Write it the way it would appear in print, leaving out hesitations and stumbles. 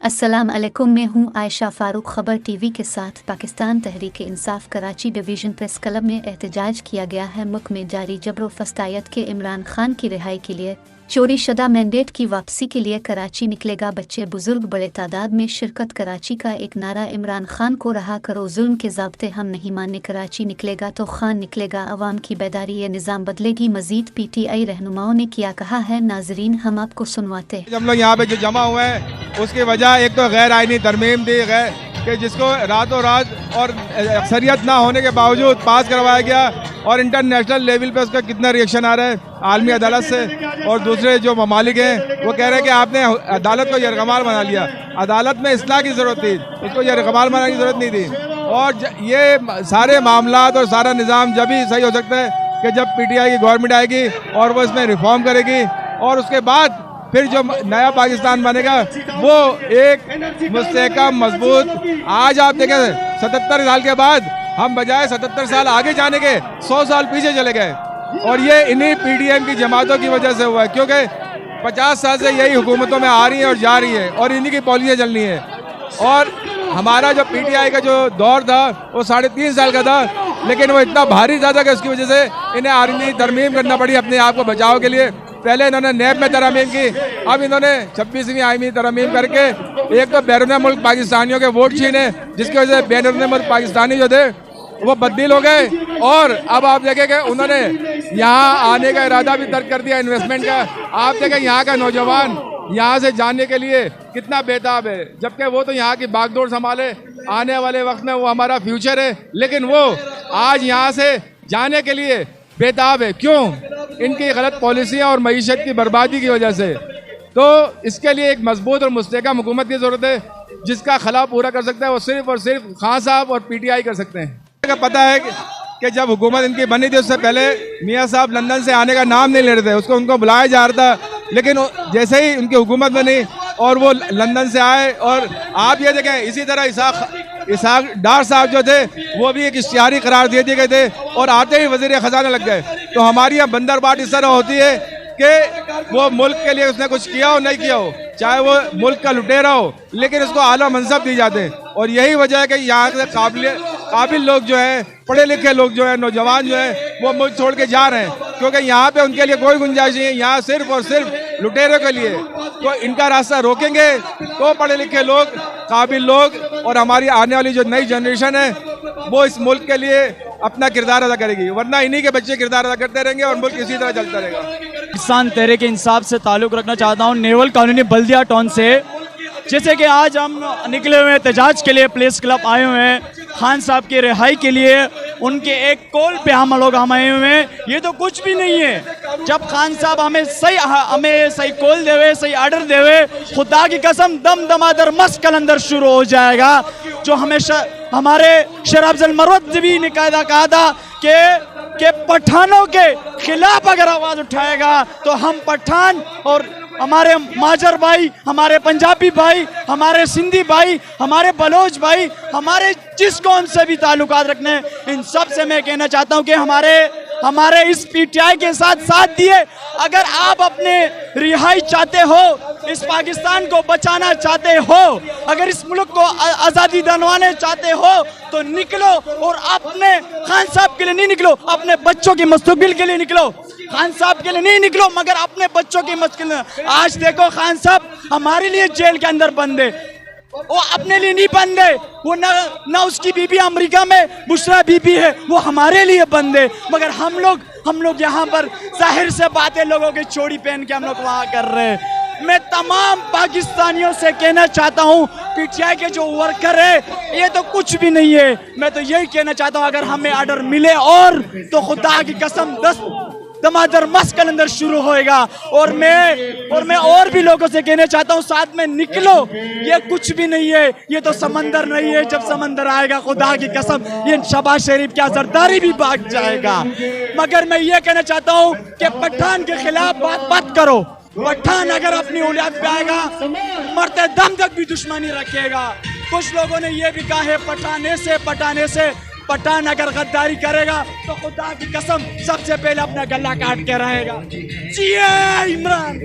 अस्सलाम अलैकुम, मैं हूँ आयशा फारूक। खबर टीवी के साथ। Pakistan Tehreek Insaf Karachi division press club में एहतजाज किया गया है। मुल्क में जारी जबरो फस्तायत के इमरान खान की रिहाई के लिए, चोरी शुदा मैंडेट की वापसी के लिए कराची निकलेगा बच्चे बुजुर्ग बड़े तादाद में शिरकत। कराची का एक नारा, इमरान खान को रहा करो, जुल्म के ज़ाब्ते हम नहीं मानने। कराची निकलेगा तो खान निकलेगा, अवाम की बेदारी, ये निज़ाम बदलेगी। मजीद PTI रहनुमाओं ने किया कहा है। नाजरीन, हम आपको सुनवाते हैं। हम लोग यहाँ पे जो जमा हुए हैं उसकी वजह एक तो गैर आइनी तरमीम दी गई कि जिसको रातों रात और अक्सरियत ना होने के बावजूद पास करवाया गया, और इंटरनेशनल लेवल पे उसका कितना रिएक्शन आ रहा है आलमी अदालत से, और दूसरे जो ममालिक हैं वो कह रहे हैं कि आपने अदालत को यरगमाल बना लिया। अदालत में इस्लाह की ज़रूरत थी, उसको यरगमाल बनाने की ज़रूरत नहीं थी। और ये सारे मामलात और सारा निज़ाम जब ही सही हो सकता है कि जब PTI की गवर्नमेंट आएगी और वो इसमें रिफॉर्म करेगी, और उसके बाद फिर जो नया पाकिस्तान बनेगा वो एक मुस्तहकम मजबूत। आज आप देखें 77 साल के बाद हम बजाय 77 साल आगे जाने के 100 साल पीछे चले गए, और ये इन्हीं PDM की जमातों की वजह से हुआ है, क्योंकि 50 साल से यही हुकूमतों में आ रही है और जा रही है, और इन्हीं की पॉलिसियाँ चलनी है। और हमारा जो PTI का जो दौर था वो 3.5 साल का था, लेकिन वो इतना भारी था कि उसकी वजह से इन्हें आर्मी तरमीम करना पड़ी अपने आप को बचाव के लिए। पहले इन्होंने नैब में तरमीम की, अब इन्होंने 26वीं आईनी तरमीम करके एक तो बैरून मुल्क पाकिस्तानियों के वोट छीने, जिसकी वजह से बैरून मुल्क पाकिस्तानी जो थे वो बददिल हो गए। और अब आप देखेंगे उन्होंने यहाँ आने का इरादा भी तर्क कर दिया, इन्वेस्टमेंट का। आप देखें यहाँ का नौजवान यहाँ से जाने के लिए कितना बेताब है, जबकि वो तो यहाँ की बागडोर संभाले, आने वाले वक्त में वो हमारा फ्यूचर है, लेकिन वो आज यहाँ से जाने के लिए बेताब है। क्यों? इनकी गलत पॉलिसियाँ और मईशत की बर्बादी की वजह से। तो इसके लिए एक मजबूत और मुस्तहकम हुकूमत की ज़रूरत है, जिसका खला पूरा कर सकता है वो सिर्फ और सिर्फ खान साहब और PTI कर सकते हैं। पता है कि जब हुकूमत इनकी बनी थी उससे पहले मियाँ साहब लंदन से आने का नाम नहीं ले रहे थे, उसको उनको बुलाया जा रहा था, लेकिन जैसे ही उनकी हुकूमत बनी और वो लंदन से आए, और आप ये देखें इसी तरह इसहाक डार साहब जो थे वो भी एक इश्तिहारी करार दे दिए गए थे, और आते ही वज़ीर ख़जाना लग गए। तो हमारी यहाँ बंदरबाट इस तरह होती है कि वो मुल्क के लिए उसने कुछ किया हो नहीं किया हो, चाहे वो मुल्क का लुटेरा हो, लेकिन उसको आला मनसब दी जाते हैं। और यही वजह है कि यहाँ से काबिल लोग जो हैं, पढ़े लिखे लोग जो हैं, नौजवान जो हैं, वो मुल्क छोड़ के जा रहे हैं, क्योंकि यहाँ पे उनके लिए कोई गुंजाइश नहीं है, यहाँ सिर्फ और सिर्फ लुटेरों के लिए। तो इनका रास्ता रोकेंगे तो पढ़े लिखे लोग, काबिल लोग और हमारी आने वाली जो नई जनरेशन है वो इस मुल्क के लिए अपना किरदार अदा करेगी, वरना इन्हीं के बच्चे किरदार अदा करते रहेंगे और मुल्क इसी तरह चलता रहेगा। पाकिस्तान तहरीक इंसाफ से ताल्लुक़ रखना चाहता हूँ, नेवल कॉलोनी बल्दिया टाउन से। जैसे कि आज हम निकले हुए हैं एहतजाज के लिए, प्रेस क्लब आए हुए हैं खान साहब की रिहाई के लिए, उनके एक कॉल पे हम लोग आए हुए हैं। ये तो कुछ भी नहीं है। जब खान साहब हमें सही कॉल देवे, सही ऑर्डर देवे, खुदा की कसम दम दमादर मस्त कलंदर शुरू हो जाएगा। जो हमेशा हमारे शराफजल मरवत ने कहा था कि पठानों के खिलाफ अगर आवाज़ उठाएगा तो हम पठान और हमारे माजर भाई, हमारे पंजाबी भाई, हमारे सिंधी भाई, हमारे बलोच भाई, हमारे जिस कौन से भी ताल्लुकात रखने हैं, इन सब से मैं कहना चाहता हूं कि हमारे इस PTI के साथ दिए। अगर आप अपने रिहाई चाहते हो, इस पाकिस्तान को बचाना चाहते हो, अगर इस मुल्क को आज़ादी दिलवाने चाहते हो तो निकलो, और अपने खान साहब के लिए नहीं निकलो, अपने बच्चों के मुस्तकबिल के लिए निकलो। खान साहब के लिए नहीं निकलो मगर अपने बच्चों के मुस्तकबिल। आज देखो खान साहब हमारे लिए जेल के अंदर बंद है, वो अपने लिए नहीं बंद है, वो ना उसकी बीबी अमेरिका में बुशरा बीबी है, वो हमारे लिए बंद है। मगर हम लोग यहाँ पर जाहिर से बातें लोगों की चोरी पहन के हम लोग वहाँ कर रहे हैं। मैं तमाम पाकिस्तानियों से कहना चाहता हूँ, PTI के जो वर्कर है ये तो कुछ भी नहीं है। मैं तो यही कहना चाहता हूँ, अगर हमें ऑर्डर मिले और तो खुदा की कसम 10 दमादर मस्त कलंदर शुरू होएगा। और मैं और भी लोगों से कहना चाहता हूँ, साथ में निकलो। ये कुछ भी नहीं है, ये तो समंदर नहीं है। जब समंदर आएगा खुदा की कसम ये शहबाज शरीफ की जरदारी भी भाग जाएगा। मगर मैं ये कहना चाहता हूँ कि पठान के खिलाफ बात मत करो। पठान अगर अपनी औलाद पे आएगा मरते दम तक भी दुश्मनी रखेगा। कुछ लोगों ने ये भी कहा है पठाने से पठान अगर गद्दारी करेगा तो खुदा की कसम सबसे पहले अपना गला काट के रहेगा। जिए इमरान।